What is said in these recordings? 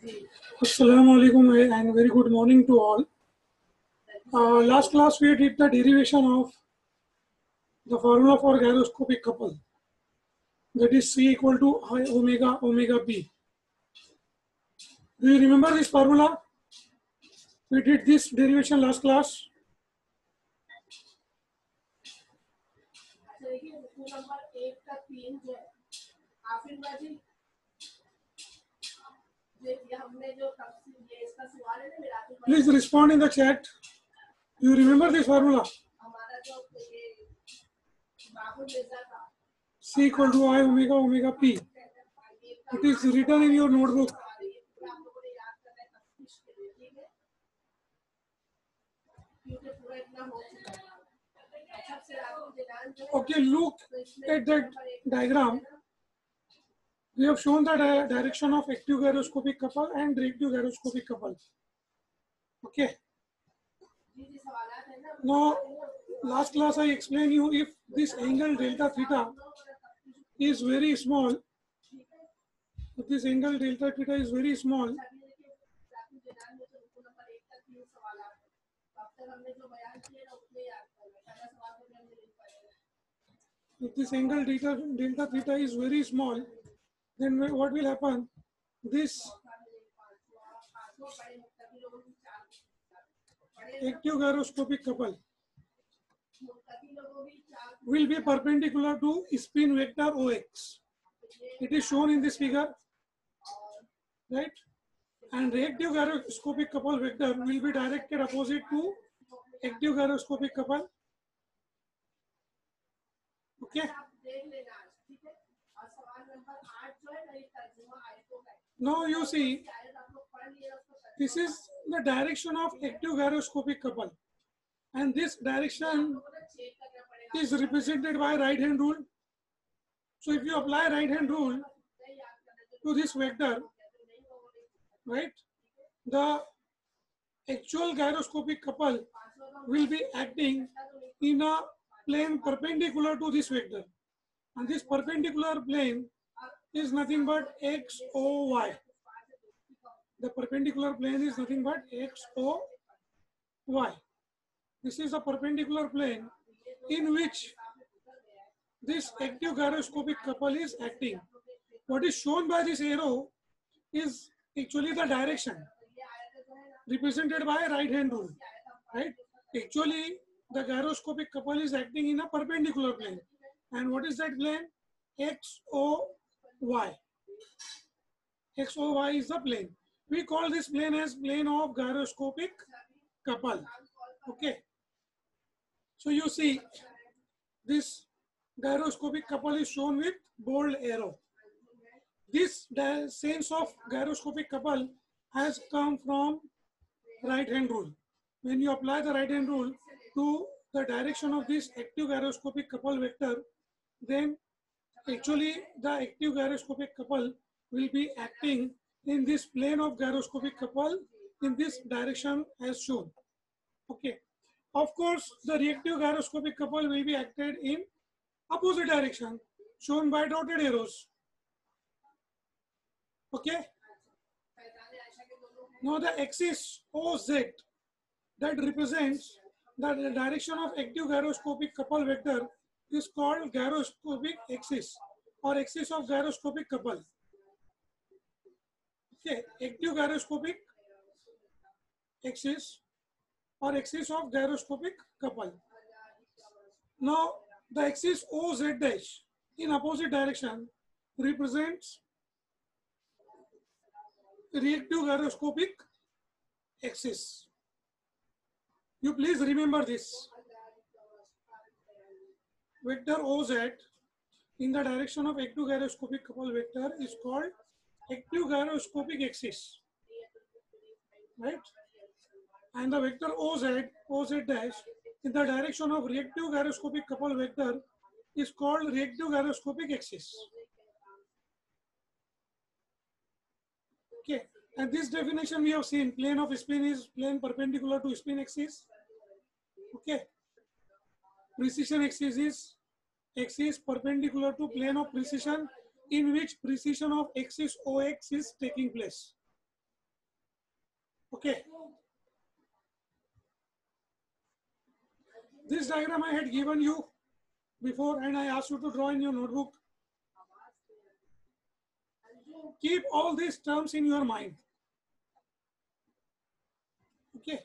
Assalamu alaikum and very good morning to all. Last class we did the derivation of the formula for gyroscopic couple, that is C equal to I omega omega B. Do you remember this formula? We did this derivation last class. Please respond in the chat. Do you remember this formula? C equal to I omega omega P. It is written in your notebook. Okay, look at that diagram. We have shown the direction of active gyroscopic couple and reactive gyroscopic couple. Okay. Now, last class I explained you if this angle delta theta is very small, if this angle delta theta is very small, if this angle delta theta is very small, then what will happen? This active gyroscopic couple will be perpendicular to spin vector OX. It is shown in this figure, right? And reactive gyroscopic couple vector will be directed opposite to active gyroscopic couple. Okay. Now you see, this is the direction of active gyroscopic couple, and this direction is represented by right hand rule. So if you apply right hand rule to this vector, right, the actual gyroscopic couple will be acting in a plane perpendicular to this vector, and this perpendicular plane is nothing but XOY. The perpendicular plane is nothing but XOY. This is a perpendicular plane in which this active gyroscopic couple is acting. What is shown by this arrow is actually the direction represented by right hand rule, right? Actually, the gyroscopic couple is acting in a perpendicular plane. And what is that plane? XOY. XOY is the plane. We call this plane as plane of gyroscopic couple. Okay. So you see, this gyroscopic couple is shown with bold arrow. This sense of gyroscopic couple has come from right hand rule. When you apply the right hand rule to the direction of this active gyroscopic couple vector, then actually the active gyroscopic couple will be acting in this plane of gyroscopic couple in this direction as shown. Okay. Of course, the reactive gyroscopic couple will be acted in opposite direction shown by dotted arrows. Okay. Now the axis OZ that represents the direction of active gyroscopic couple vector is called gyroscopic axis or axis of gyroscopic couple. Okay, active gyroscopic axis or axis of gyroscopic couple. Now the axis OZ dash in opposite direction represents reactive gyroscopic axis. You please remember this. Vector OZ in the direction of active gyroscopic couple vector is called active gyroscopic axis, right? And the vector OZ dash in the direction of reactive gyroscopic couple vector is called reactive gyroscopic axis. Okay, and this definition we have seen, plane of spin is plane perpendicular to spin axis. Okay, precision axis is axis perpendicular to plane of precision in which precision of axis OX is taking place. Okay. This diagram I had given you before and I asked you to draw in your notebook. Keep all these terms in your mind. Okay.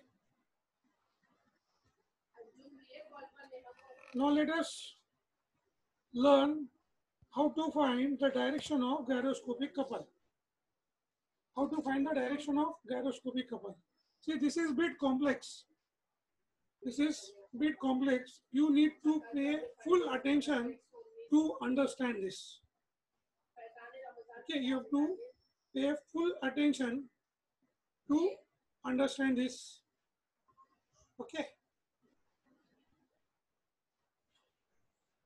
Now let us learn how to find the direction of gyroscopic couple. How to find the direction of gyroscopic couple. See, this is a bit complex. This is a bit complex. You need to pay full attention to understand this. Okay, you have to pay full attention to understand this. Okay.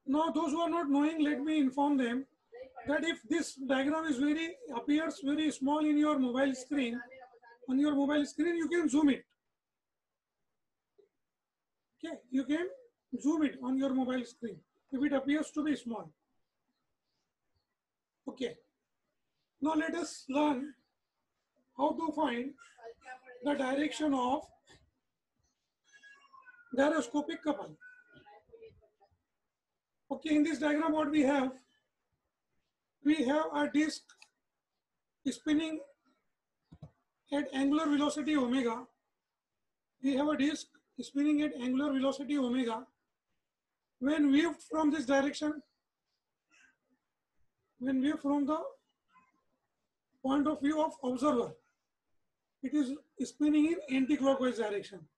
Now, those who are not knowing, let me inform them that if this diagram is appears very small in your mobile screen, on your mobile screen, you can zoom it. Okay, you can zoom it on your mobile screen if it appears to be small. Okay. Now let us learn how to find the direction of gyroscopic couple. Okay, in this diagram what we have a disc spinning at angular velocity omega. We have a disc spinning at angular velocity omega. When viewed from this direction, when viewed from the point of view of observer, it is spinning in anti-clockwise direction.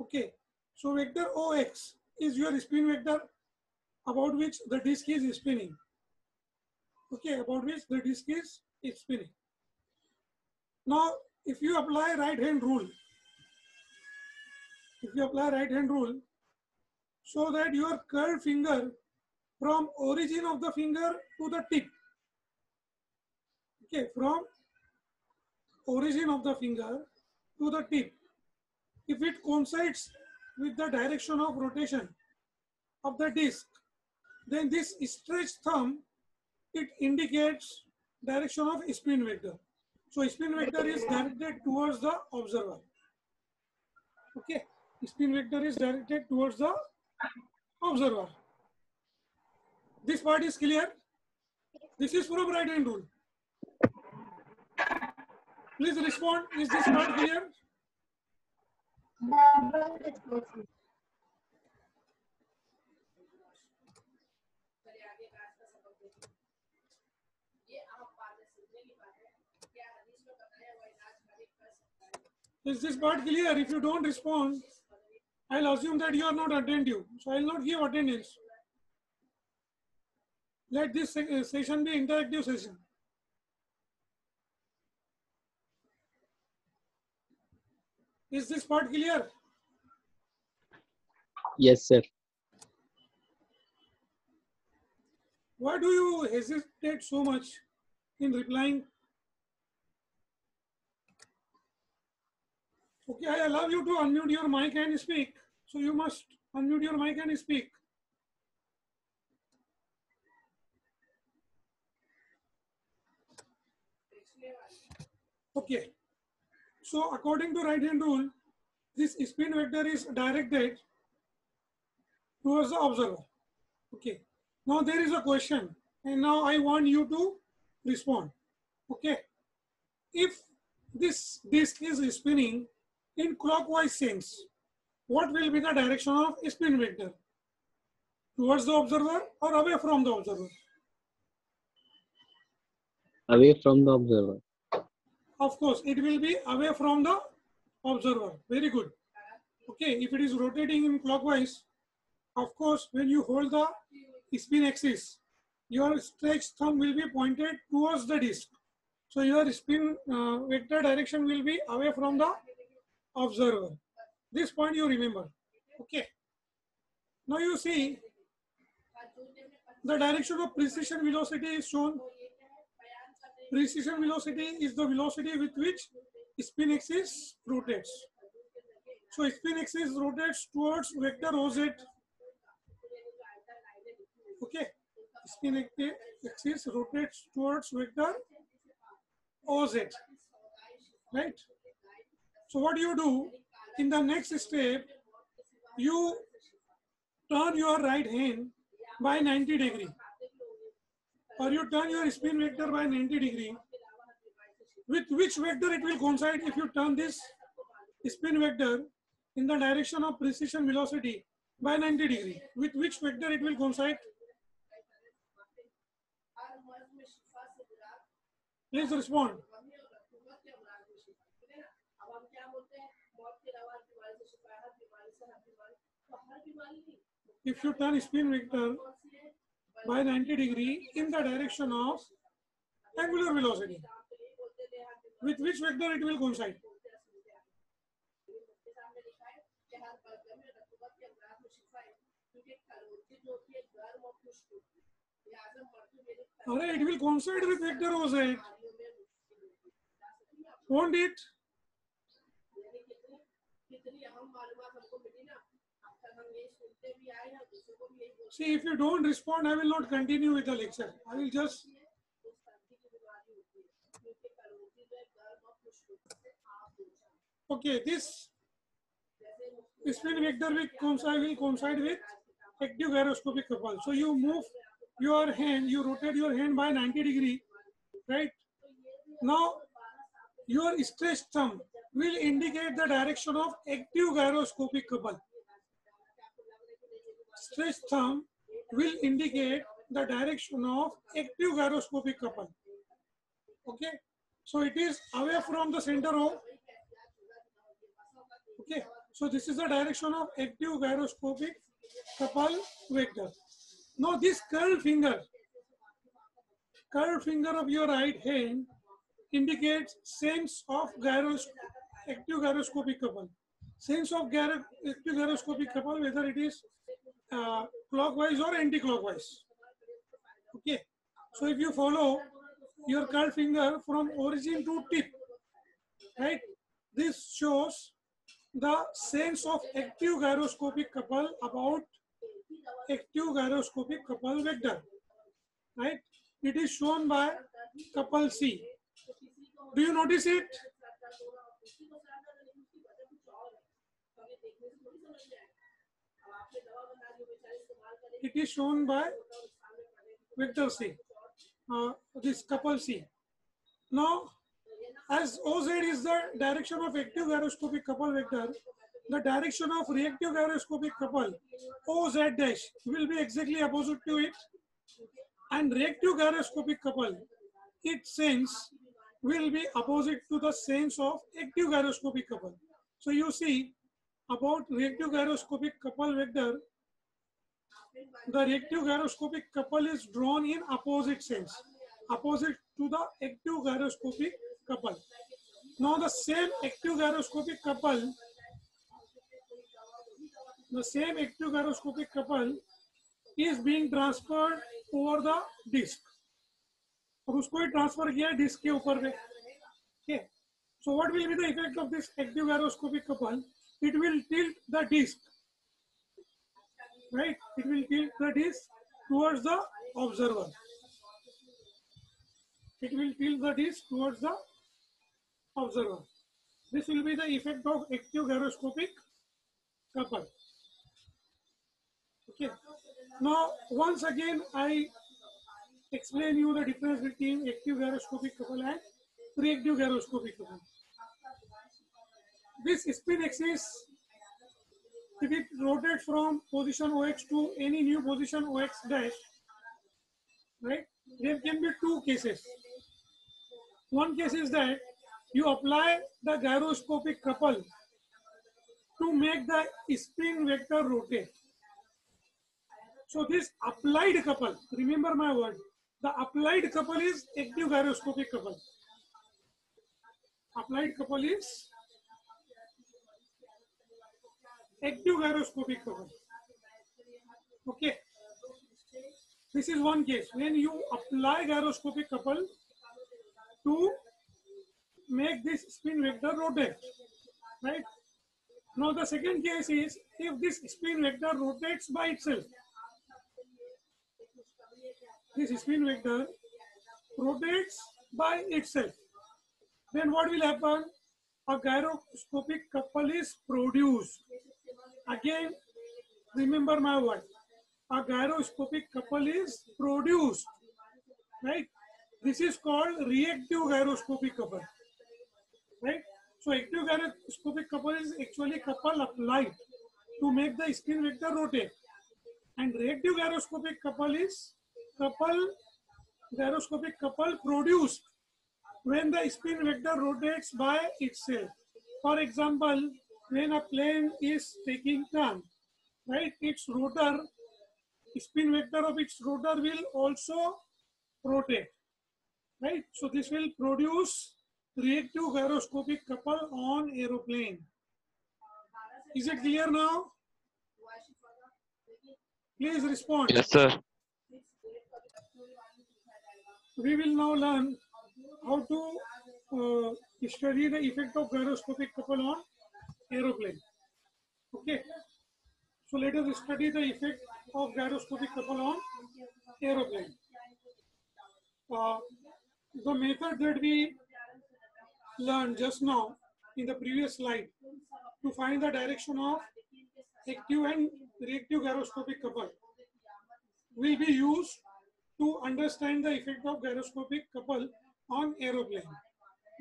Okay, so vector OX is your spin vector about which the disk is spinning. Okay, about which the disk is spinning. Now, if you apply right hand rule, so that your curved finger from origin of the finger to the tip, okay, from origin of the finger to the tip, if it coincides with the direction of rotation of the disc, then this stretched thumb, it indicates direction of spin vector. So spin vector is directed towards the observer. Okay, spin vector is directed towards the observer. This part is clear. This is from right hand rule. Please respond. Is this part clear? Is this part clear? If you don't respond, I'll assume that you are not attentive. So I'll not give attendance. Let this session be interactive session. Is this part clear? Yes, sir. Why do you hesitate so much in replying? Okay, I allow you to unmute your mic and speak. So you must unmute your mic and speak. Okay. So according to right hand rule, this spin vector is directed towards the observer. Okay. Now there is a question, and now I want you to respond. Okay. If this disk is spinning in clockwise sense, what will be the direction of spin vector? Towards the observer or away from the observer? Away from the observer. Of course, it will be away from the observer. Very good. Okay, if it is rotating in clockwise, of course, when you hold the spin axis, your stretched thumb will be pointed towards the disk. So your spin vector direction will be away from the observer. This point you remember. Okay. Now you see the direction of precession velocity is shown. Precession velocity is the velocity with which spin axis rotates. So spin axis rotates towards vector OZ. Okay. Spin axis rotates towards vector OZ. Right? So what you do in the next step, you turn your right hand by 90 degree, or you turn your spin vector by 90 degree. With which vector it will coincide if you turn this spin vector in the direction of precision velocity by 90 degree? With which vector it will coincide? Please respond. If you turn spin vector by 90 degree in the direction of angular velocity, with which vector it will coincide? Alright, it will coincide with vector OZ. Won't it? See, if you don't respond, I will not continue with the lecture. I will just. Okay, this spin vector will coincide with active gyroscopic couple. So you move your hand, you rotate your hand by 90 degree, right? Now your stretched thumb will indicate the direction of active gyroscopic couple. Stretched thumb will indicate the direction of active gyroscopic couple. Okay, so it is away from the center of. Okay, so this is the direction of active gyroscopic couple vector. Now this curved finger of your right hand indicates sense of active gyroscopic couple. Sense of active gyroscopic couple, whether it is clockwise or anti-clockwise. Okay, so if you follow your curved finger from origin to tip, right, this shows the sense of active gyroscopic couple about active gyroscopic couple vector, right? It is shown by couple C. Do you notice it? It is shown by vector C, this couple C. Now, as OZ is the direction of active gyroscopic couple vector, the direction of reactive gyroscopic couple OZ dash will be exactly opposite to it, and reactive gyroscopic couple, its sense will be opposite to the sense of active gyroscopic couple. So you see about reactive gyroscopic couple vector, the reactive gyroscopic couple is drawn in opposite sense, opposite to the active gyroscopic couple. Now the same active gyroscopic couple, is being transferred over the disc. अब उसको ही transfer किया है disc के ऊपर पे. Okay. So what will be the effect of this active gyroscopic couple? It will tilt the disc, right? It will tilt the disc towards the observer. It will tilt the disc towards the observer. This will be the effect of active gyroscopic couple. Okay. Now once again I explain you the difference between active gyroscopic couple and reactive gyroscopic couple. This spin axis, if it rotates from position OX to any new position OX dash, right, there can be two cases. One case is that you apply the gyroscopic couple to make the spin vector rotate. So this applied couple, remember my word, the applied couple is active gyroscopic couple. Applied couple is active gyroscopic couple. Okay. This is one case when you apply gyroscopic couple to make this spin vector rotate, right? Now the second case is if this spin vector rotates by itself. This spin vector rotates by itself. Then what will happen? a gyroscopic couple is produced. Again, remember my word. A gyroscopic couple is produced, right? This is called reactive gyroscopic couple, right? So active gyroscopic couple is actually couple applied to make the spin vector rotate, and reactive gyroscopic couple is gyroscopic couple produced when the spin vector rotates by itself. For example, when a plane is taking turn, right, its rotor, spin vector of its rotor will also rotate, right? So this will produce reactive gyroscopic couple on aeroplane. Is it clear now? Please respond. Yes, sir. We will now learn how to study the effect of gyroscopic couple on aeroplane. Okay. So let us study the effect of gyroscopic couple on aeroplane. The method that we learned just now in the previous slide to find the direction of active and reactive gyroscopic couple will be used to understand the effect of gyroscopic couple on aeroplane.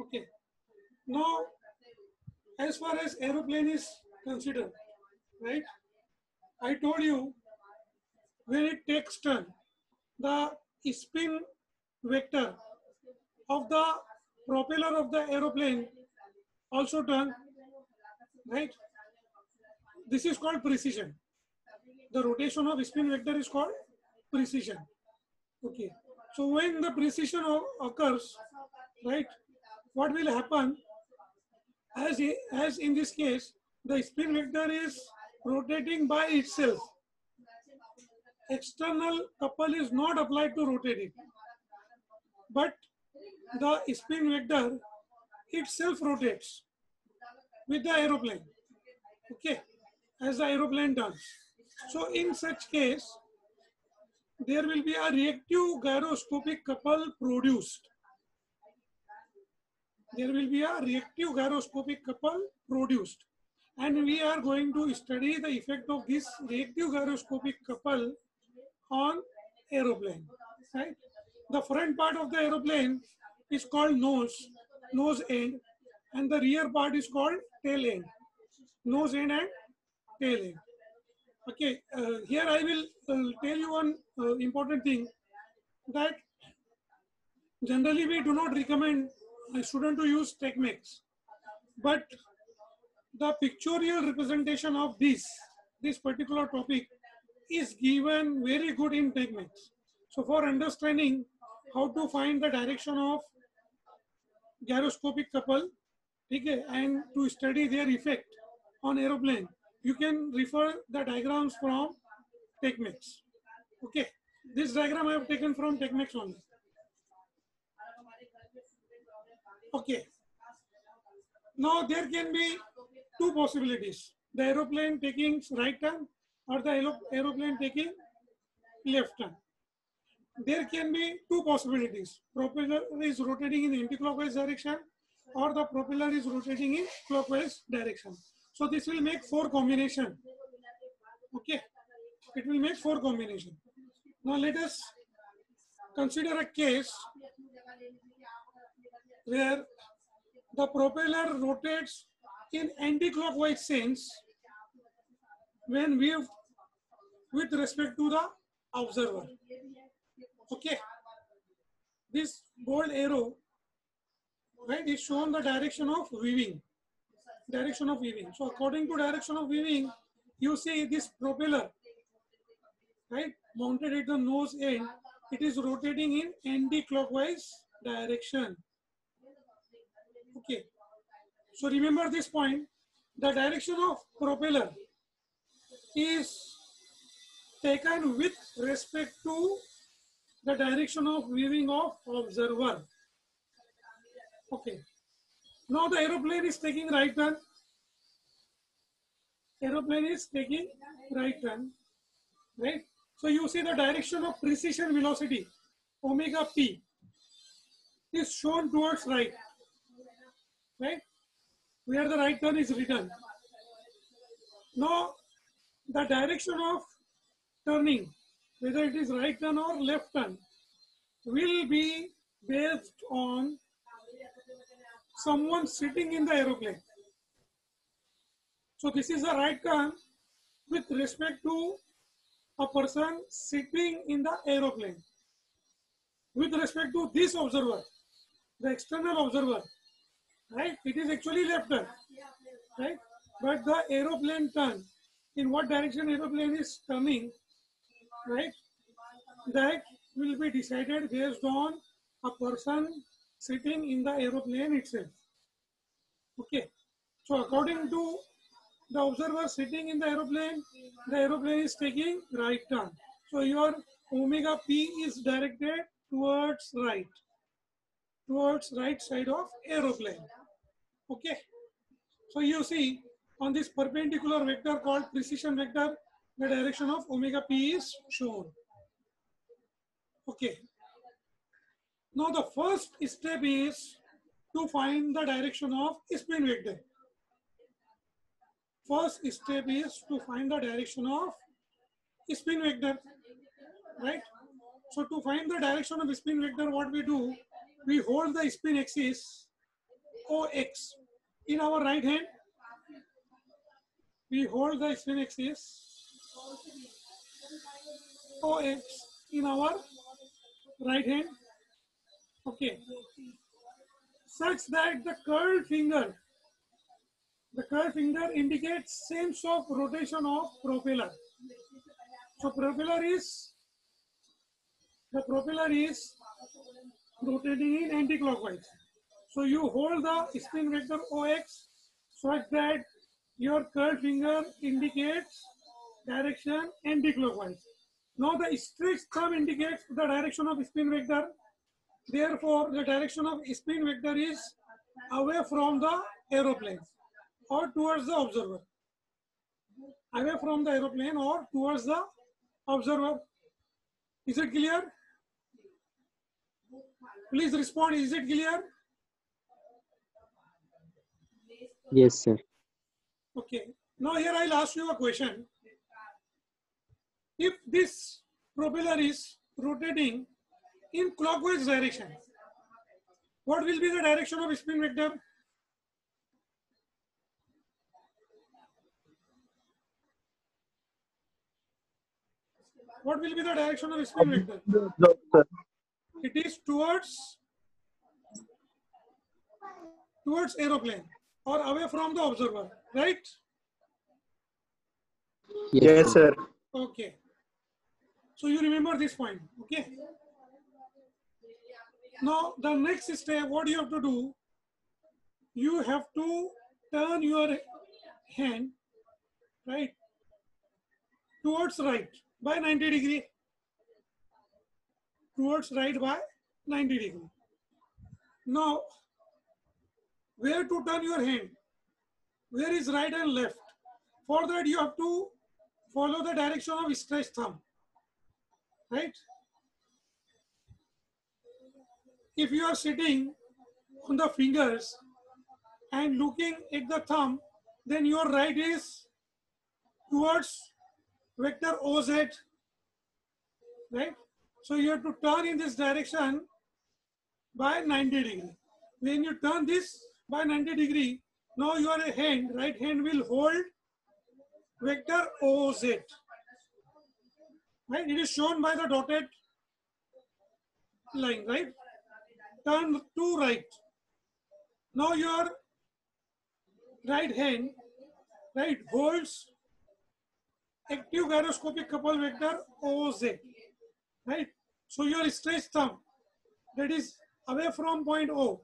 Okay. Now, as far as aeroplane is considered, right? I told you when it takes turn, the spin vector of the propeller of the aeroplane also turn, right? This is called precession. The rotation of spin vector is called precession. Okay. So when the precession occurs, right, what will happen? As in this case, the spin vector is rotating by itself. External couple is not applied to rotate it, but the spin vector itself rotates with the aeroplane, okay, as the aeroplane turns. So in such case, there will be a reactive gyroscopic couple produced. There will be a reactive gyroscopic couple produced. And we are going to study the effect of this reactive gyroscopic couple on aeroplane, right? The front part of the aeroplane is called nose end, and the rear part is called tail end, nose end and tail end. Okay, here I will tell you one important thing, that generally we do not recommend a student to use Techmex, but the pictorial representation of this particular topic is given very good in Techmex. So for understanding how to find the direction of gyroscopic couple, okay, and to study their effect on aeroplane, you can refer the diagrams from Techmex. Okay, this diagram I have taken from Techmex only. Okay, now there can be two possibilities: the aeroplane taking right turn or the aeroplane taking left turn. There can be two possibilities: propeller is rotating in anti-clockwise direction, or the propeller is rotating in clockwise direction. So this will make 4 combination. Okay, it will make 4 combination. Now let us consider a case where the propeller rotates in anti-clockwise sense when viewed with respect to the observer. Okay, this bold arrow, right, is shown the direction of weaving. Direction of weaving. So according to direction of weaving, you see this propeller, right, mounted at the nose end, it is rotating in anti-clockwise direction. Okay, so remember this point: the direction of propeller is taken with respect to the direction of weaving of observer. Okay, now the aeroplane is taking right turn. Aeroplane is taking right turn, right? So you see the direction of precession velocity, omega p, is shown towards right, right? where the right turn is written. Now, the direction of turning, whether it is right turn or left turn, will be based on someone sitting in the aeroplane. So this is a right turn with respect to a person sitting in the aeroplane. With respect to this observer, the external observer, right? It is actually left turn, right? But the aeroplane turn, in what direction aeroplane is turning, right? That will be decided based on a person sitting in the aeroplane itself. Okay. So according to the observer sitting in the aeroplane is taking right turn. So your omega p is directed towards right side of aeroplane. Okay. So you see on this perpendicular vector called precision vector, the direction of omega p is shown. Okay. Now the first step is to find the direction of spin vector. First step is to find the direction of spin vector, right? So to find the direction of spin vector, what we do, we hold the spin axis OX in our right hand. We hold the spin axis OX in our right hand. Okay. Such that the curved finger indicates sense of rotation of propeller. So the propeller is rotating in anti-clockwise. So you hold the spin vector OX such that your curved finger indicates direction anti-clockwise. Now the stretched thumb indicates the direction of spin vector. Therefore, the direction of spin vector is away from the aeroplane or towards the observer. Away from the aeroplane or towards the observer. Is it clear? Please respond. Is it clear? Yes, sir. Okay. Now here I'll ask you a question. If this propeller is rotating in clockwise direction, what will be the direction of spin vector? What will be the direction of spin vector? It is towards aeroplane or away from the observer, right? Yes, sir. Okay. So you remember this point, okay? Now the next step, what you have to do, you have to turn your hand, right, towards right by 90 degree. Towards right by 90 degree. Now, where to turn your hand? Where is right and left? For that, you have to follow the direction of stretched thumb, right? If you are sitting on the fingers and looking at the thumb, then your right is towards vector OZ, right? So you have to turn in this direction by 90 degree. When you turn this by 90 degree, now your hand, right hand will hold vector OZ. Right? It is shown by the dotted line, right? Turn to right. Now your right hand, right, holds active gyroscopic couple vector OZ, right? So your stretched thumb, that is away from point O,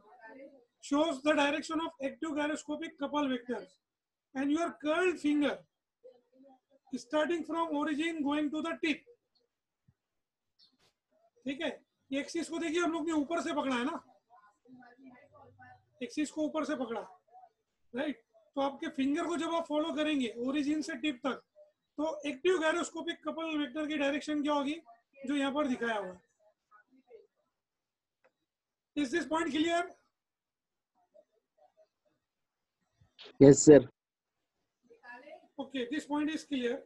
shows the direction of active gyroscopic couple vectors, and your curled finger starting from origin going to the tip. ठीक है, axis को देखिए हम लोग ने ऊपर से पकड़ा है ना, एक्सिस को ऊपर से पकड़ा, राइट? तो आपके फिंगर को जब आप फॉलो करेंगे ओरिजिन से टिप तक, तो एक्टिव गायरोस्कोपिक कपल वेक्टर की डायरेक्शन क्या होगी, जो यहाँ पर दिखाया हुआ है. Is this point clear? Yes, sir. Okay, this point is clear.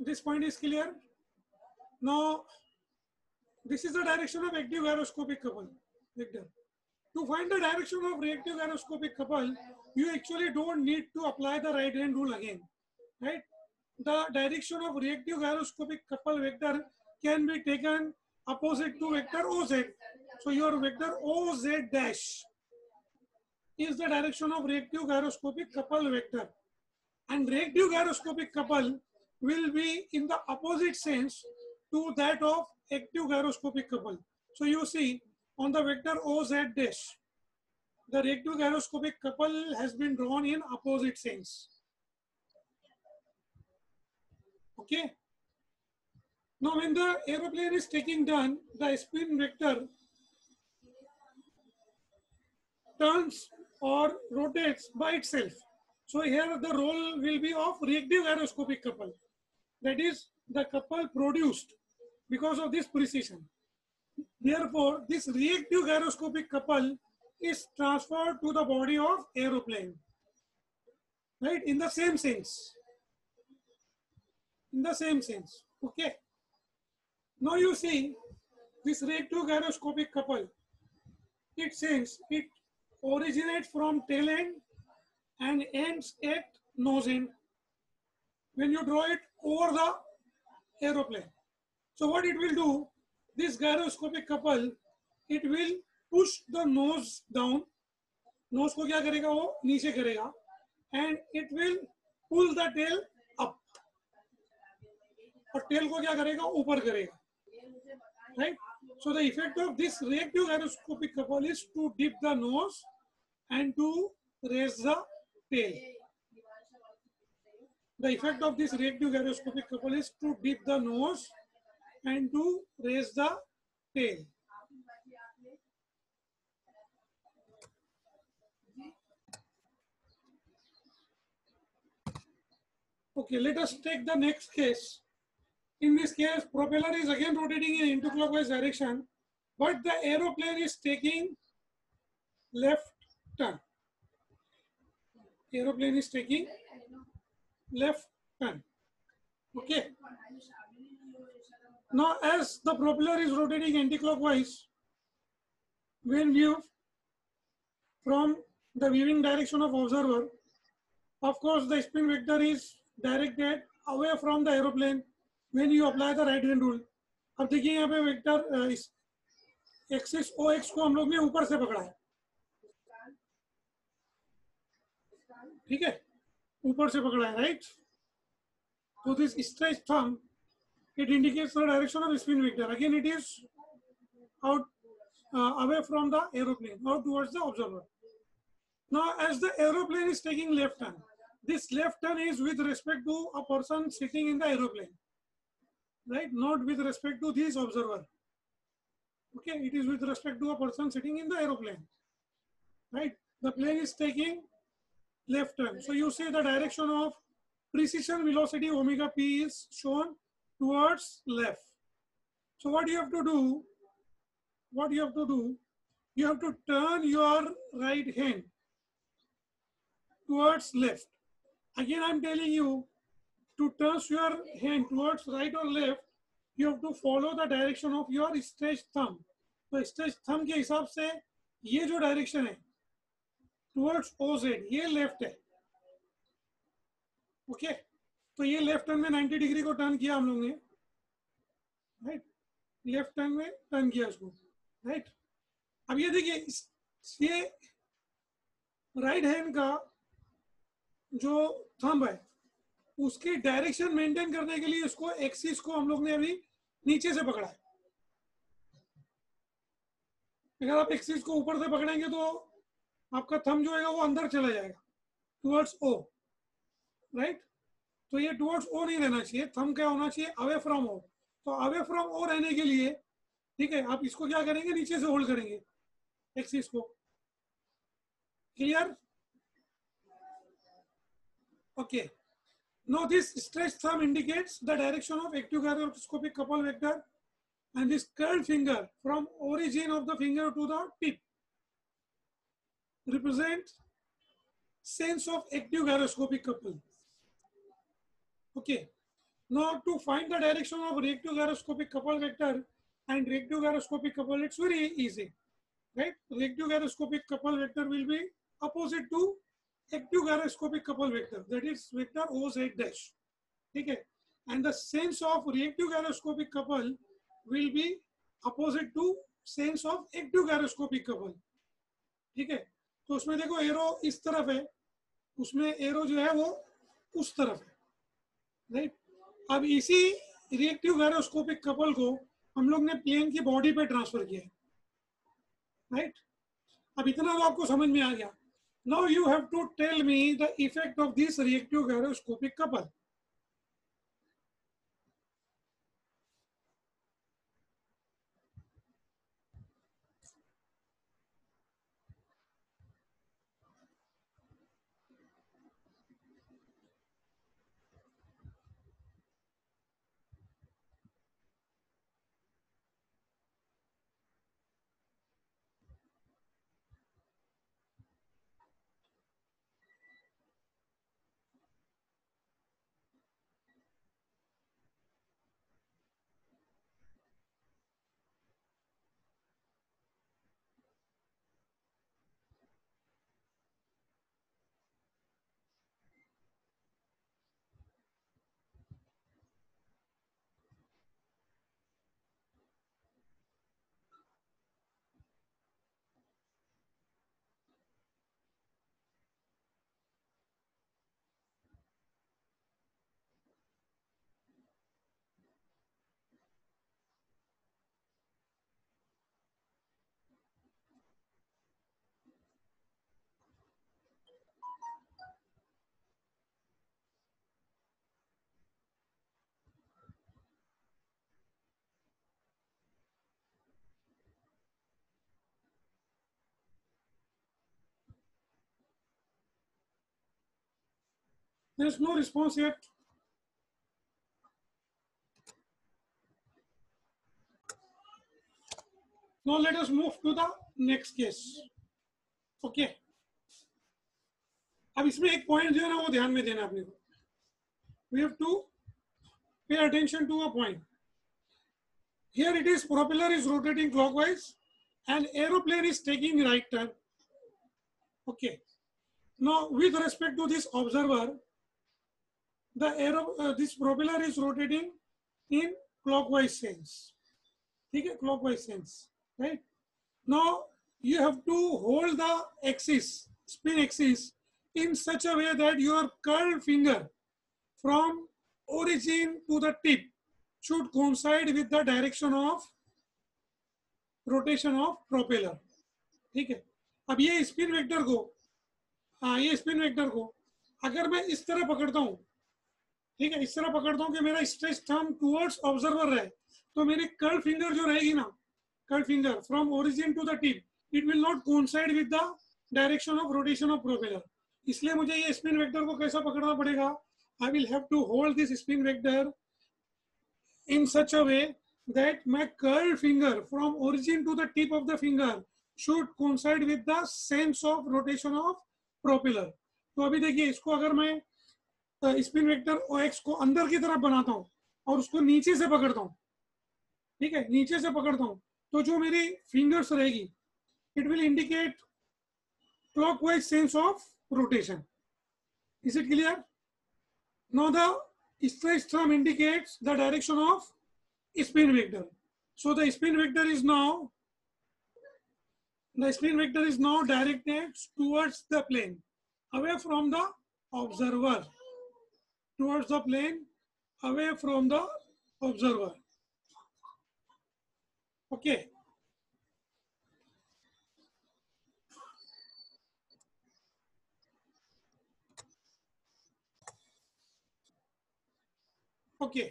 This point is clear. Now, this is the direction of active gyroscopic couple vector. To find the direction of reactive gyroscopic couple, you actually don't need to apply the right hand rule again, right? The direction of reactive gyroscopic couple vector can be taken opposite to vector OZ. So your vector OZ dash is the direction of reactive gyroscopic couple vector, and reactive gyroscopic couple will be in the opposite sense to that of active gyroscopic couple. So you see on the vector OZ dash, the reactive gyroscopic couple has been drawn in opposite sense. Okay. Now when the aeroplane is taking down, the spin vector turns or rotates by itself. So here the role will be of reactive gyroscopic couple. That is the couple produced because of this precision. Therefore, this reactive gyroscopic couple is transferred to the body of aeroplane. Right? In the same sense. In the same sense. Okay. Now you see this reactive gyroscopic couple. It says it originates from tail end and ends at nose end when you draw it over the aeroplane. So what it will do, this gyroscopic couple, it will push the nose down. Nose को क्या करेगा वो नीचे करेगा, and it will pull the tail up. और tail को क्या करेगा ऊपर करेगा, right? So the effect of this reactive gyroscopic couple is to dip the nose and to raise the tail. The effect of this reactive gyroscopic couple is to dip the nose and to raise the tail. Okay, let us take the next case. In this case, propeller is again rotating in anti-clockwise direction, but the aeroplane is taking left turn. Aeroplane is taking left turn. Okay. Now, as the propeller is rotating anti-clockwise, when viewed from the viewing direction of observer, of course, the spin vector is directed away from the aeroplane when you apply the right hand rule. अब देखिए यहाँ पे vector axis ओ x को हम लोग ने ऊपर से पकड़ा है, ठीक है, ऊपर से पकड़ा है, right? So this stretched thumb, it indicates the direction of spin vector. Again, it is out away from the aeroplane, out towards the observer. Now, as the aeroplane is taking left turn, this left turn is with respect to a person sitting in the aeroplane, right? Not with respect to this observer. Okay, it is with respect to a person sitting in the aeroplane, right? The plane is taking left turn. So you see the direction of precision velocity omega p is shown towards left. So what you have to do? What you have to do? You have to turn your right hand towards left. Again, I'm telling you, to turn your hand towards right or left, you have to follow the direction of your stretched thumb. तो stretched thumb के हिसाब से ये जो direction है towards OZ, ये left है. Okay, तो ये लेफ्ट टर्न में 90 डिग्री को टर्न किया हम लोग ने, राइट? लेफ्ट टर्न में टर्न किया उसको, राइट? अब ये देखिए, ये राइट हैंड का जो थंब है उसकी डायरेक्शन मेंटेन करने के लिए उसको एक्सिस को हम लोग ने अभी नीचे से पकड़ा है. अगर आप एक्सिस को ऊपर से पकड़ेंगे तो आपका थंब जो है वो अंदर चला जाएगा टुवर्ड्स ओ, राइट? तो ये टुवर्ड्स ओ नहीं रहना चाहिए, थंब क्या होना चाहिए, अवे फ्रॉम ओ. तो अवे फ्रॉम ओ रहने के लिए, ठीक है, आप इसको क्या करेंगे, नीचे से होल्ड करेंगे एक्सिस को. Clear? Okay. Now this stretched thumb indicates the direction of active gyroscopic couple vector and this curled finger from origin of the finger to the tip represent sense of active gyroscopic couple. Okay. Now to find the direction of reactive gyroscopic couple vector and reactive gyroscopic couple, it's very easy, right? Reactive gyroscopic couple vector will be opposite to active gyroscopic couple vector, that is vector OZ dash. Okay. And the sense of reactive gyroscopic couple will be opposite to sense of active gyroscopic couple. ठीक है, तो उसमें देखो arrow इस तरफ है, उसमें arrow जो है वो उस तरफ है, राइट? अब इसी रिएक्टिव गायरोस्कोपिक कपल को हम लोग ने प्लेन की बॉडी पे ट्रांसफर किया है, राइट? अब इतना तो आपको समझ में आ गया. Now you have to tell me the effect of this reactive gyroscopic couple. There's no response yet. Now let us move to the next case. Okay. अब इसमें एक पॉइंट जो है ना वो ध्यान में देना अपने को. We have to pay attention to a point. Here it is, propeller is rotating clockwise and aeroplane is taking right turn. Okay. Now with respect to this observer, this propeller is rotating in clockwise sense. Okay, clockwise sense, right? Now you have to hold the axis, spin axis, in such a way that your curved finger from origin to the tip should coincide with the direction of rotation of propeller. ठीक है, अब ये spin vector को, ये spin vector को अगर मैं इस तरह पकड़ता हूँ, ठीक है, इस तरह पकड़ता हूँ कि मेरा स्ट्रेच थंब टुवर्ड्स ऑब्जर्वर रहे, तो मेरी कर्ल फिंगर जो रहेगी ना, curl finger from origin to the tip, it will not coincide with the direction of rotation of propeller. इसलिए मुझे ये स्पिन वेक्टर को कैसा पकड़ना पड़ेगा? I will have to hold this spin vector in such a way that my curled finger from origin to the tip of the finger should coincide with the sense of rotation of propeller. तो अभी देखिए, इसको अगर मैं spin vector OX को अंदर की तरफ बनाता हूँ और उसको नीचे से पकड़ता हूँ, ठीक है, नीचे से पकड़ता हूँ, तो जो मेरी फिंगर्स रहेगी, it will indicate clockwise sense of rotation. Is it clear? Now the stretch thumb indicates the direction of spin vector. So the spin vector is now directed towards the plane, away from the observer, towards the plane, away from the observer. Okay. Okay,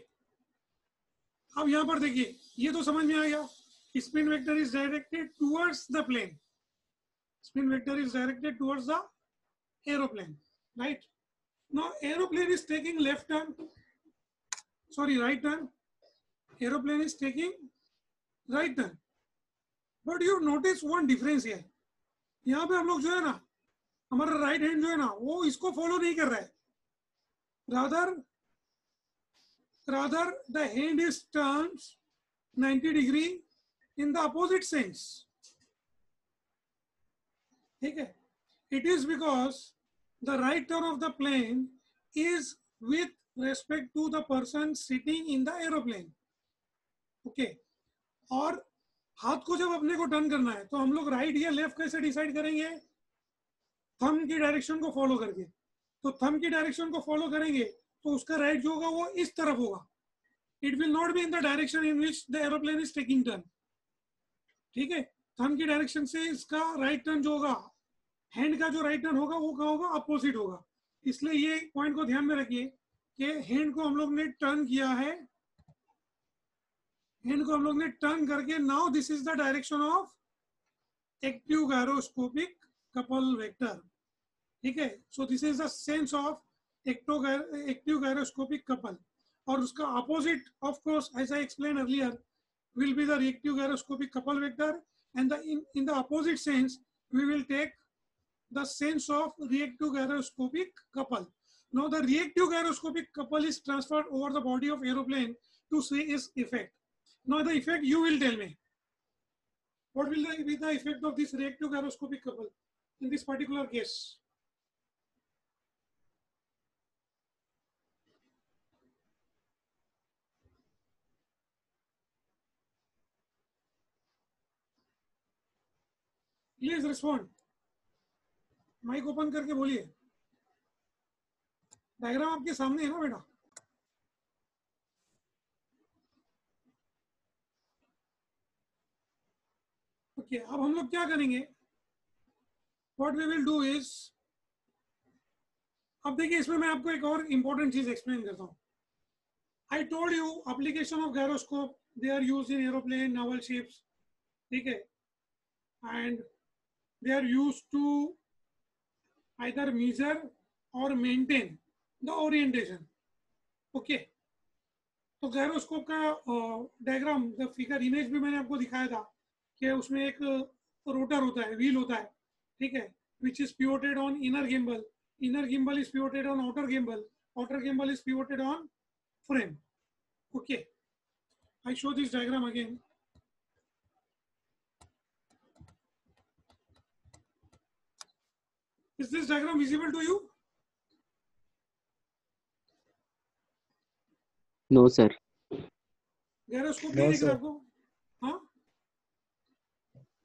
अब यहां पर देखिए, ये तो समझ में आ गया, spin vector is directed towards the plane, spin vector is directed towards the aeroplane, right? Now aeroplane is taking left turn, sorry right turn, aeroplane is taking right turn. But you notice one difference है, यहाँ पे हम लोग जो है ना, हमारा right hand जो है ना, वो इसको फॉलो नहीं कर रहा है. rather the hand is turned 90 degree in the opposite sense. ठीक है. It is because the right turn of the plane is with respect to the person sitting in the aeroplane. Okay. और हाथ को जब अपने को टर्न करना है तो हम लोग राइट या लेफ्ट कैसे डिसाइड करेंगे? थंब की डायरेक्शन को फॉलो करके. तो थंब की डायरेक्शन को फॉलो करेंगे तो उसका राइट जो होगा वो इस तरफ होगा. It will not be in the direction in which the aeroplane is taking turn. ठीक है. थंब की डायरेक्शन से इसका राइट टर्न जो होगा, हैंड का जो राइट टर्न होगा वो क्या होगा? अपोजिट होगा. इसलिए ये पॉइंट को ध्यान में रखिए कि हैंड को हम लोग ने टर्न किया है, हैंड को हम लोग ने टर्न करके, now this is the direction of active gyroscopic couple vector. ठीक है. So this is the sense of active gyroscopic couple. और उसका opposite of course, as I explain earlier, will be the reactive gyroscopic couple vector, and in the opposite sense we will take the sense of reactive gyroscopic couple. Now the reactive gyroscopic couple is transferred over the body of aeroplane to see its effect. Now the effect you will tell me. What will be the effect of this reactive gyroscopic couple in this particular case? Please respond. Mic open करके बोलिए. Diagram आपके सामने है ना बेटा? Okay. अब हम लोग क्या करेंगे? What we will do is, अब देखिए इसमें मैं आपको एक और इंपॉर्टेंट चीज एक्सप्लेन करता हूँ. I told you application of gyroscope, they are used in aeroplane, naval ships. ठीक है. And they are used to either measure or maintain the orientation. Okay. तो गायरोस्कोप का डायग्राम, द फिगर इमेज भी मैंने आपको दिखाया था कि उसमें एक रोटर होता है, व्हील होता है. ठीक है. which is pivoted on inner gimbal. Inner gimbal is pivoted on outer gimbal. Outer gimbal is pivoted on frame. Okay. I show this diagram again. Is this diagram visible to you? No, sir. Gyroscope नहीं दिख रहा आपको? हाँ,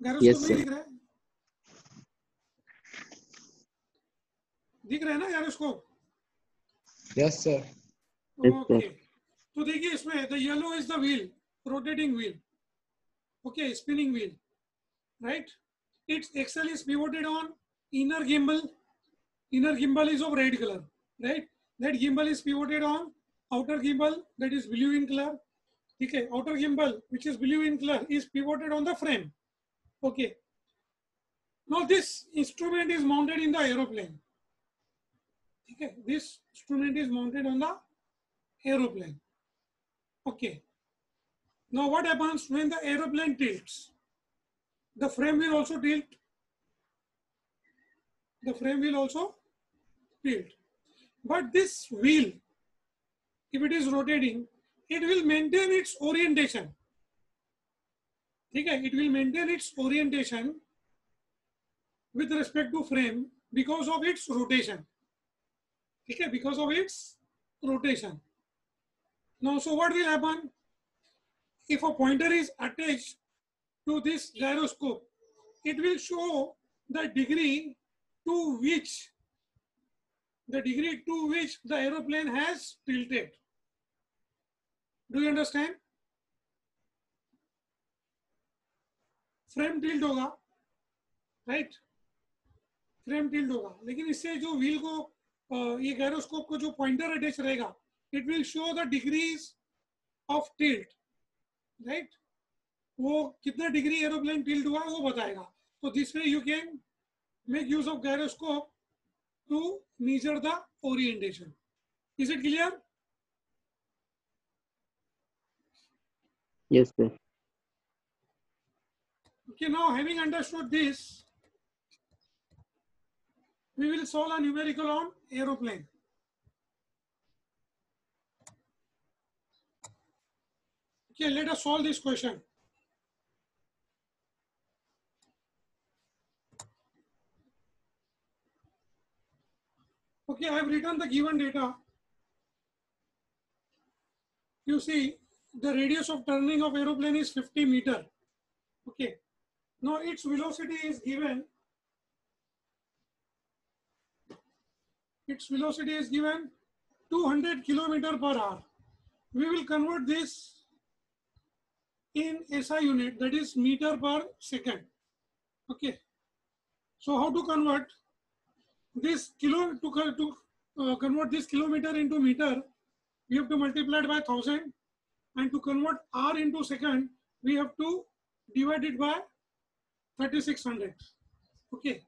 Yes, gyroscope नहीं sir. दिख रहा है? दिख रहा है ना gyroscope? Yes, sir. Yes, sir. Okay. तो देखिए इसमें the yellow is the wheel, rotating wheel. Okay. Spinning wheel. Right. Its axle is pivoted on inner gimbal. Inner gimbal is of red color, right? That gimbal is pivoted on outer gimbal, that is blue in color. Okay. Outer gimbal, which is blue in color, is pivoted on the frame. Okay. Now this instrument is mounted in the aeroplane. Okay. This instrument is mounted on the aeroplane. Okay. Now what happens when the aeroplane tilts? The frame will also tilt. The frame will also tilt. But this wheel, if it is rotating, it will maintain its orientation. Okay. It will maintain its orientation with respect to frame because of its rotation. Okay. Because of its rotation. Now, so what will happen? If a pointer is attached to this gyroscope, it will show the degree to which the aeroplane has tilted. Do you understand? Frame tilt होगा, right? Frame tilt होगा, लेकिन इससे जो wheel को, ये gyroscope को जो pointer attach रहेगा, it will show the degrees of tilt. Right. वो कितना डिग्री एरोप्लेन टिल्ट हुआ वो बताएगा. तो this way you can make use of gyroscope to measure the orientation. Is it clear? Yes, sir. Okay, now having understood this, we will solve a numerical on aeroplane. Okay, let us solve this question. Okay, I have written the given data. You see, the radius of turning of aeroplane is 50 meter. Okay, now its velocity is given. Its velocity is given 200 kilometer per hour. We will convert this in SI unit, that is meter per second. Okay, so how to convert this convert this kilometer into meter? We have to multiply it by 1000, and to convert R into second, we have to divide it by 3600. Okay,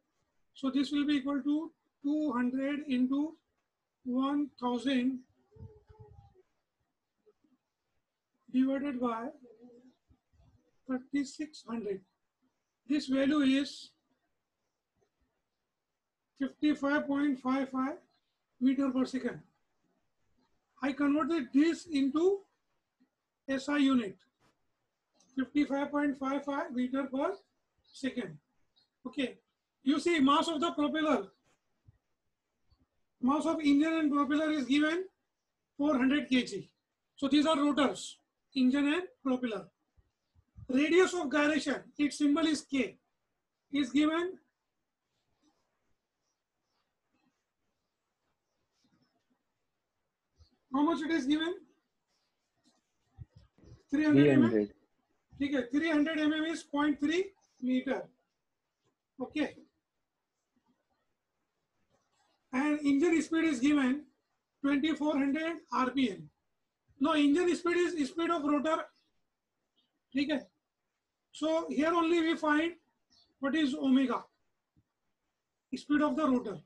so this will be equal to 200 into 1000 divided by 3600. This value is 55.55 meter per second. I converted this into SI unit, 55.55 meter per second. Okay, you see mass of the propeller, mass of engine and propeller is given 400 kg. So these are rotors, engine and propeller. Radius of gyration, its symbol is K, is given how much it is given? 300 mm. 300. Okay, 300 mm is 0.3 meter. Okay. And engine speed is given 2400 RPM. Now engine speed is speed of rotor. Okay. So here only we find what is omega, speed of the rotor.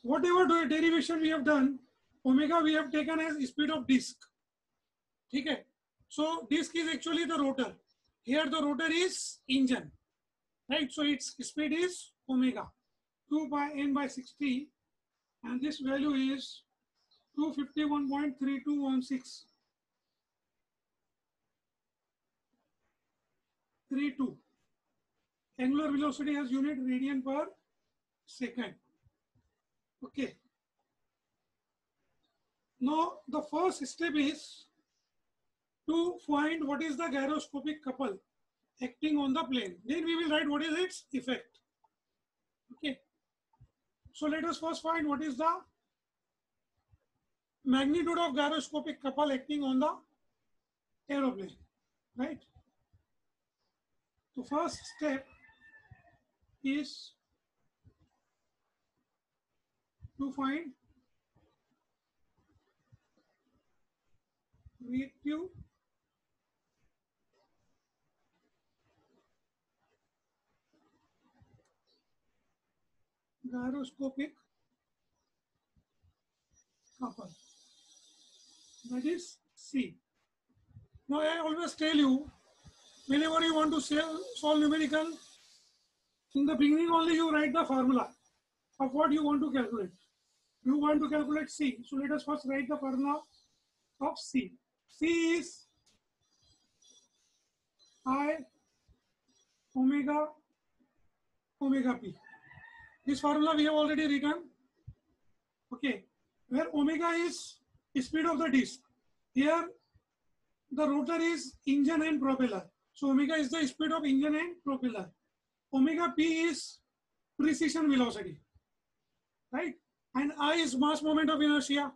Whatever derivation we have done, omega we have taken as speed of disc. Okay. So disc is actually the rotor. Here the rotor is engine, right? So its speed is omega, 2 by n by 60, and this value is 251.3216. 32. Angular velocity as unit radian per second. Okay. Now the first step is to find what is the gyroscopic couple acting on the plane. Then we will write what is its effect. Okay. So let us first find what is the magnitude of gyroscopic couple acting on the aeroplane. Right. The first step is to find reactive gyroscopic couple, that is C. Now I always tell you, whenever you want to solve numerical, in the beginning only you write the formula of what you want to calculate. You want to calculate C. So let us first write the formula of C. C is I omega P. This formula we have already written. Okay, where omega is speed of the disc. Here the rotor is engine and propeller. So omega is the speed of engine and propeller. Omega P is precession velocity, right? And I is mass moment of inertia.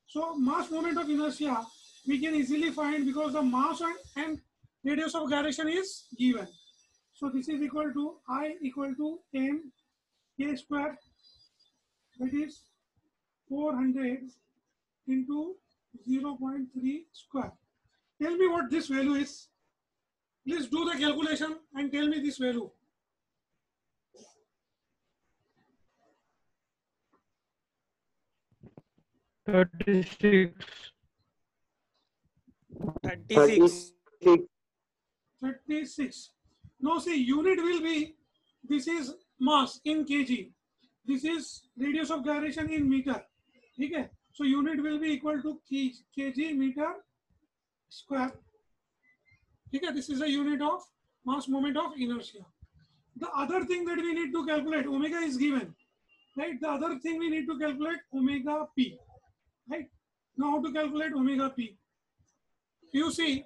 So mass moment of inertia we can easily find because the mass and radius of gyration is given. So this is equal to I equal to m k square, that is 400 into 0.3 square. Tell me what this value is. Please do the calculation and tell me this value. Thirty-six. 36. Now see, unit will be, this is mass in kg, this is radius of gyration in meter. Okay, so unit will be equal to kg meter square. Okay, this is a unit of mass moment of inertia. The other thing that we need to calculate, omega is given, right? The other thing we need to calculate omega p, right? Now how to calculate omega p? You see,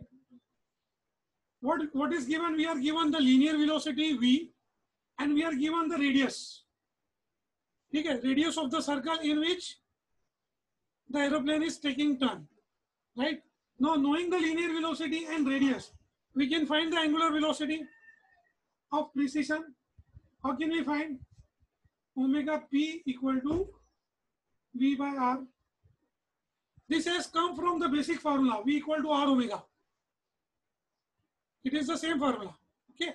what is given? We are given the linear velocity v, and we are given the radius. Okay, radius of the circle in which the aeroplane is taking turn, right? Now knowing the linear velocity and radius, we can find the angular velocity of precision. How can we find? Omega p equal to v by r. This has come from the basic formula, v equal to r omega. It is the same formula. Okay,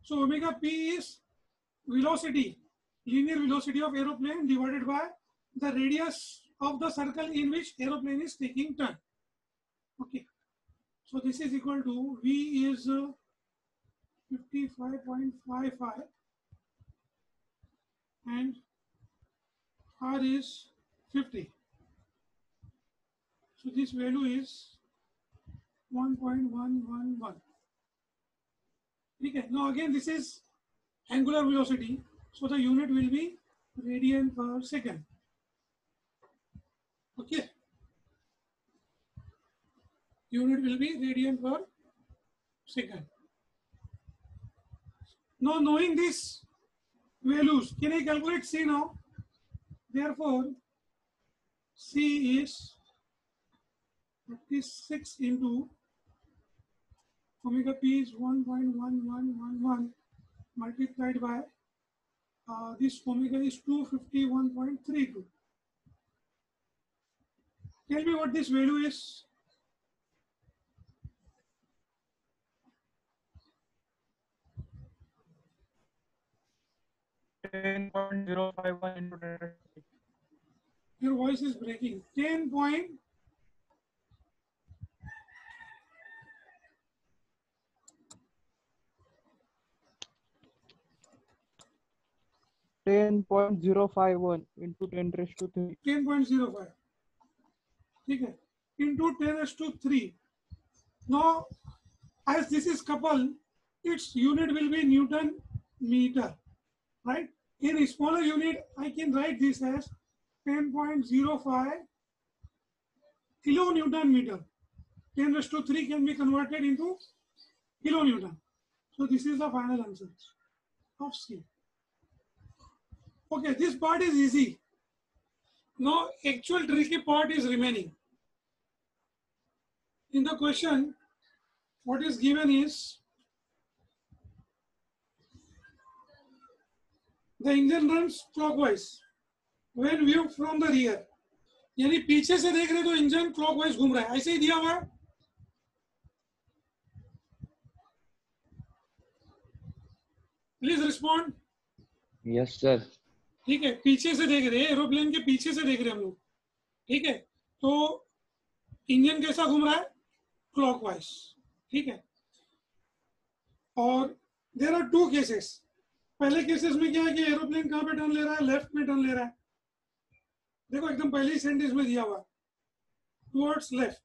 so omega p is velocity, linear velocity of aeroplane divided by the radius of the circle in which aeroplane is taking turn. Okay, so this is equal to v is 55.55 and r is 50. So this value is 1.111. Okay, now again this is angular velocity, so the unit will be radian per second. Okay, unit will be radian per second. Now knowing these values, can I calculate C now? Therefore, C is 36 into omega p is 1.1111 multiplied by this omega is 251.32. Tell me what this value is. $10.051 into 10. Your voice is breaking. 10 point. $10.051 into 10 raised to 3. 10.05. Okay. Into 10 raised to 3. Now, as this is coupled, its unit will be Newton meter, right? In a smaller unit, I can write this as 10.05 kilonewton meter. 10 raised to 3 can be converted into kilonewton. So this is the final answer of C. Okay, this part is easy. Now, actual tricky part is remaining. In the question, what is given is the engine runs clockwise when viewed from the rear. यानी पीछे से देख रहे तो engine clockwise घूम रहा है, ऐसे ही दिया हुआ है. Please respond. Yes, sir. ठीक है, पीछे से देख रहे हैं, एरोप्लेन के पीछे से देख रहे हैं हम लोग. ठीक है, तो इंजन कैसा घूम रहा है? क्लॉकवाइज. ठीक है, और देयर आर टू केसेस. पहले केसेस में क्या है कि एरोप्लेन कहां पे टर्न ले रहा है? लेफ्ट में टर्न ले रहा है. देखो एकदम पहले ही सेंटेंस में दिया हुआ है, टुवर्ड्स लेफ्ट.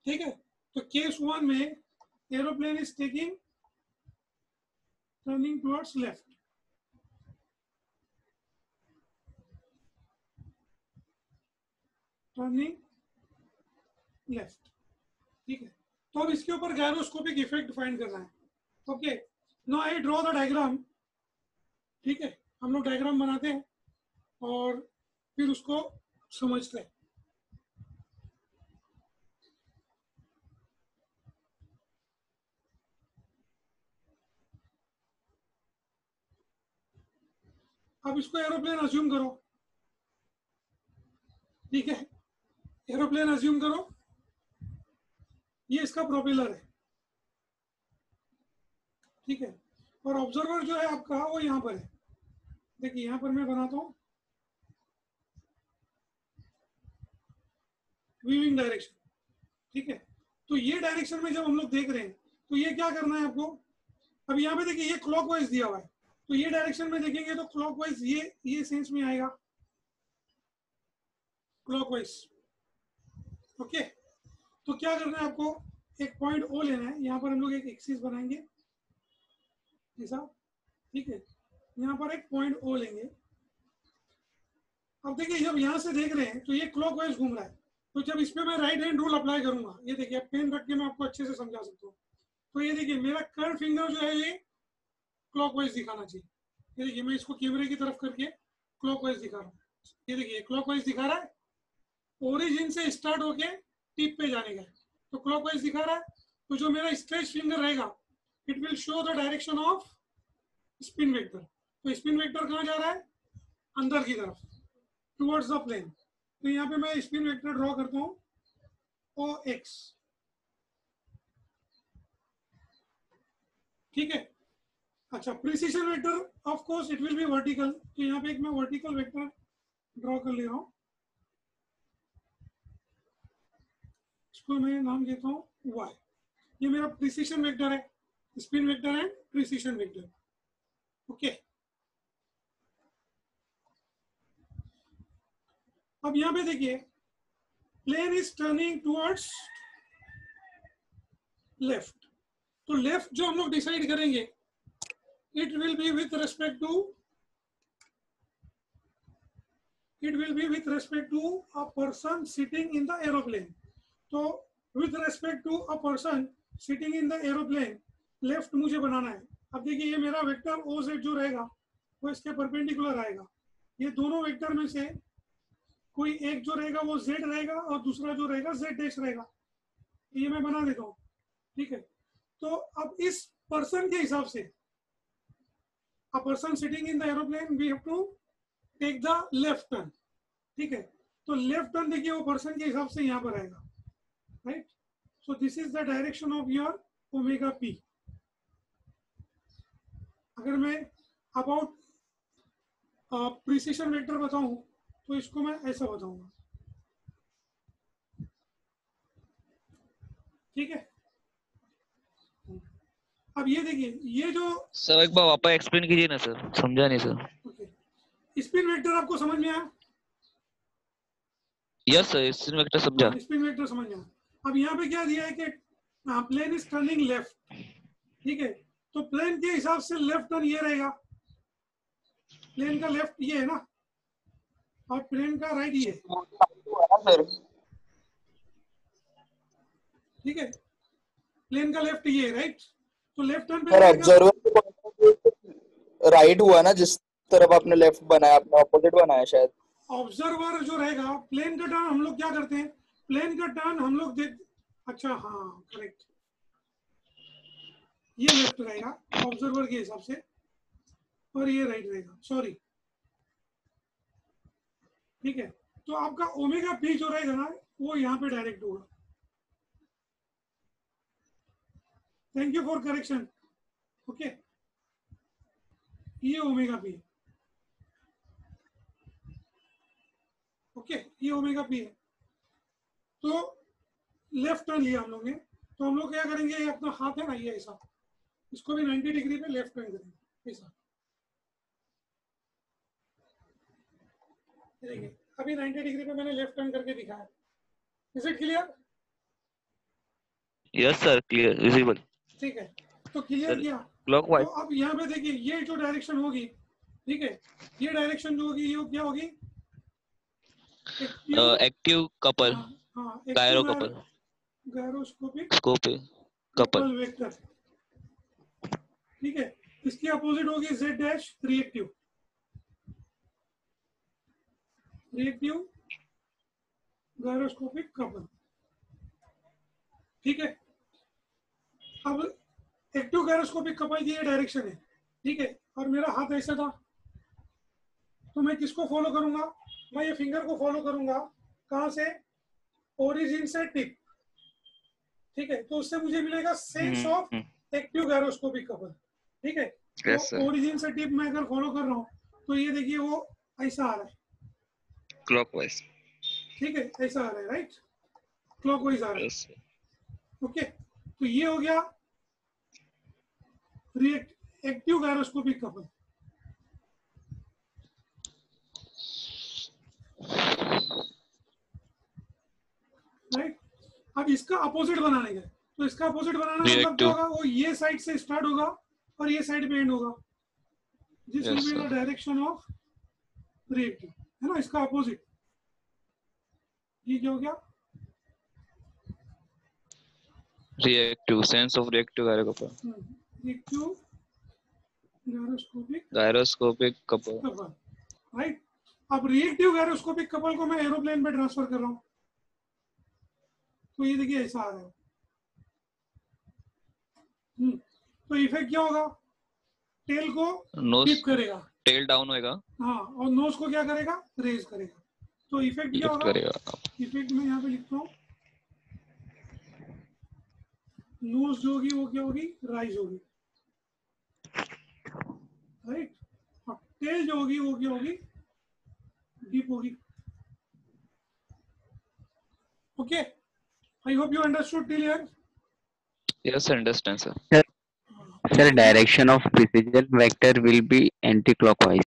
ठीक है, तो केस 1 में aeroplane is taking turning towards left. Turning left. ठीक है, तो अब इसके ऊपर गायरोस्कोपिक इफेक्ट फाइंड करना है. Okay, now I draw the diagram. ठीक है, हम लोग डायग्राम बनाते हैं और फिर उसको समझते हैं. अब इसको एरोप्लेन अज्यूम करो. ठीक है, एरोप्लेन अज्यूम करो, ये इसका प्रोपेलर है. ठीक है, और ऑब्जर्वर जो है आपका वो यहाँ पर है. देखिए यहाँ पर मैं बनाता हूँ वीविंग डायरेक्शन. ठीक है, तो ये डायरेक्शन में जब हम लोग देख रहे हैं तो ये क्या करना है आपको, अब यहाँ पे देखिए ये क्लॉकवाइज दिया हुआ है, तो ये डायरेक्शन में देखेंगे तो क्लॉकवाइज ये सेंस में आएगा, क्लॉकवाइज। ओके, तो क्या करना है आपको, एक पॉइंट ओ लेना है, यहाँ पर हम लोग एक एक्सिस बनाएंगे ऐसा, ठीक है, यहाँ पर एक पॉइंट ओ लेंगे। अब देखिए जब यहाँ से देख रहे हैं तो ये क्लॉकवाइज घूम रहा है, तो जब इस पे मैं राइट हैंड रूल अप्लाई करूंगा, ये देखिए पेन रख के मैं आपको अच्छे से समझा सकता हूँ। तो ये देखिए मेरा कर्व फिंगर जो है ये क्लॉकवाइज दिखाना चाहिए। ये देखिए मैं इसको कैमरे की तरफ करके क्लॉकवाइज दिखा रहा हूँ, ये देखिए क्लॉकवाइज दिखा रहा है, ओरिजिन से स्टार्ट होके टिप पे जाने का, तो क्लॉकवाइज दिखा रहा है। तो जो मेरा स्ट्रेच फिंगर रहेगा it will show the direction off spin vector. तो स्पिन वेक्टर कहाँ जा रहा है, अंदर की तरफ, टुवर्ड्स द प्लेन। तो यहाँ पे मैं स्पिन वेक्टर ड्रॉ करता हूँ OX, ठीक है। अच्छा, precision vector of course it will be vertical, तो यहाँ पे एक मैं वर्टिकल वेक्टर ड्रॉ कर ले रहा हूँ, इसको मैं नाम देता हूँ Y। ये मेरा प्रिसिशन वेक्टर है, spin vector and precession vector. Okay, अब यहाँ पे देखिए plane is turning towards left, तो लेफ्ट जो हम लोग डिसाइड करेंगे it will be with respect to a person sitting in the aeroplane। तो with respect to a person sitting in the aeroplane left मुझे बनाना है। अब देखिए ये मेरा वेक्टर OZ जो रहेगा वो इसके परपेंडिकुलर आएगा, ये दोनों वेक्टर में से कोई एक जो रहेगा वो Z रहेगा और दूसरा जो रहेगा Z डैश रहेगा, ये मैं बना देता हूँ, ठीक है। तो अब इस पर्सन के हिसाब से, a person sitting in the aeroplane we have to take the left turn, ठीक है। तो लेफ्ट टर्न देखिए वो पर्सन के हिसाब से यहाँ पर आएगा, right. So this is the direction of your omega P। अगर मैं अबाउट प्रिसिशन वेक्टर बताऊं तो इसको मैं ऐसा बताऊंगा, ठीक है। अब ये देखिए ये जो सर एक बार वापस एक्सप्लेन कीजिए ना सर, समझा नहीं सर। ओके, स्पिन वेक्टर आपको समझ में आया? यस सर, स्पिन वेक्टर समझा। स्पिन वेक्टर समझ में आया। अब यहाँ पे क्या दिया है कि प्लेन इज टर्निंग लेफ्ट, ठीक है, तो प्लेन के हिसाब से लेफ्ट टर्न ये रहेगा, प्लेन का लेफ्ट ये है ना और प्लेन का राइट ये, ठीक है, प्लेन का लेफ्ट ये, राइट। तो लेफ्ट टर्न पे ऑब्जर्वर राइट हुआ ना, जिस तरफ आपने लेफ्ट बनाया, आपने ऑपोजिट बनाया शायद। ऑब्जर्वर जो रहेगा, प्लेन का टर्न हम लोग क्या करते हैं, प्लेन का टर्न हम लोग देख, अच्छा हाँ करेक्ट, ये लेफ्ट रहेगा ऑब्जर्वर के हिसाब से और ये राइट रहेगा, सॉरी, ठीक है। तो आपका ओमेगा P जो रहेगा ना वो यहाँ पे डायरेक्ट होगा। Thank you for correction. Okay, ये ओमेगा P है, ओके, ये ओमेगा P है। तो लेफ्ट टर्न लिया हम लोग ने, तो हम लोग क्या करेंगे, ये अपना हाथ है ना ये ऐसा, इसको भी 90 डिग्री पे लेफ्ट टर्न करेंगे ऐसा, देखिए अभी 90 डिग्री पे मैंने लेफ्ट टर्न करके दिखाया। Is it clear? Yes sir, clear, visible. ठीक है, तो क्लियर किया। क्लॉकवाइज। तो अब यहाँ पे देखिए ये जो डायरेक्शन होगी, ठीक है, ये डायरेक्शन जो होगी ये क्या होगी, एक्टिव कपल, हाँ, gyro couple, gyroscopic scope couple vector, ठीक है। इसकी अपोजिट होगी Z dash reactive, gyroscopic couple, ठीक है। अब एक्टिव गायरोस्कोपिक कपल की ये डायरेक्शन है, ठीक है, और मेरा हाथ ऐसा था, तो मैं किसको फॉलो करूंगा, मैं ये फिंगर को फॉलो करूंगा, कहां से, ओरिजिन से टिप, ठीक है। तो उससे मुझे मिलेगा sense of active gyroscopic couple, ठीक है। तो ओरिजिन से टिप मैं अगर फॉलो कर रहा हूँ तो ये देखिए वो ऐसा आ रहा है, क्लॉकवाइज, ठीक है, ऐसा आ रहा है, राइट, क्लॉकवाइज आ रहा है, ओके। तो ये हो गया एक्टिव गायरोस्कोपिक कपल। राइट, अब इसका अपोजिट बनाने का, तो इसका अपोजिट बनाना मतलब क्या Reactive. होगा, वो ये साइड से स्टार्ट होगा और ये साइड पे एंड होगा। This will Yes, be the sir. Direction of reactive, है ना, इसका अपोजिट। ये क्या हो गया, Reactive. Sense of reactive gyroscopic. Reactive gyroscopic Gyroscopic couple. Couple. Right, अब रिएक्टिव गायरोस्कोपिक कपल को मैं एरोप्लेन पे ट्रांसफर कर रहा हूँ, तो ये देखिए ऐसा आ रहा है। तो इफेक्ट क्या होगा, टेल को Nose. डिप करेगा, Tail down होएगा. हाँ, और नोज को क्या करेगा, रेज करेगा। तो इफेक्ट क्या Lift होगा, करेगा. इफेक्ट में यहाँ पे लिखता हूँ, नोज जो होगी वो क्या होगी, राइज होगी, राइट, और टेल जो होगी वो क्या होगी, डीप होगी। Okay, I hope you understood till here. Yes, understand, sir. Sir, direction of precision vector will be anti-clockwise.